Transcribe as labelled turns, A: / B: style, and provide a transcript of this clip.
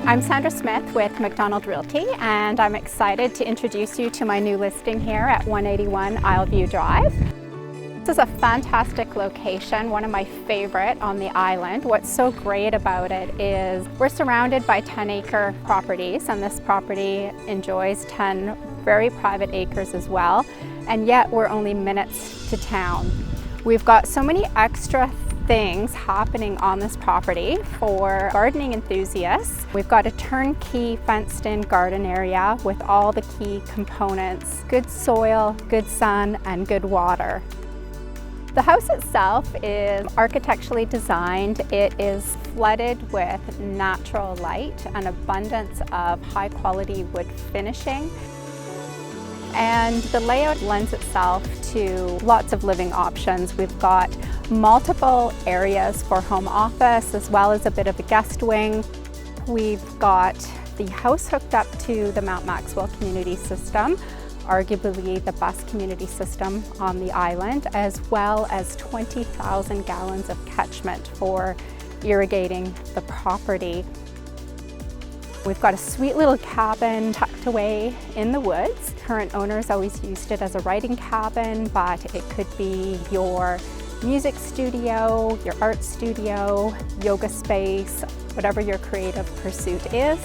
A: I'm Sandra Smith with McDonald Realty, and I'm excited to introduce you to my new listing here at 181 Isleview Drive. This is a fantastic location, one of my favorite on the island. What's so great about it is we're surrounded by 10-acre properties, and this property enjoys 10 very private acres as well, and yet we're only minutes to town. We've got so many extra things happening on this property for gardening enthusiasts. We've got a turnkey fenced-in garden area with all the key components: good soil, good sun, and good water. The house itself is architecturally designed. It is flooded with natural light, an abundance of high-quality wood finishing, and the layout lends itself to lots of living options. We've got multiple areas for home office as well as a bit of a guest wing. We've got the house hooked up to the Mount Maxwell community system, arguably the best community system on the island, as well as 20,000 gallons of catchment for irrigating the property. We've got a sweet little cabin tucked away in the woods. Current owners always used it as a writing cabin, but it could be your music studio, your art studio, yoga space, whatever your creative pursuit is.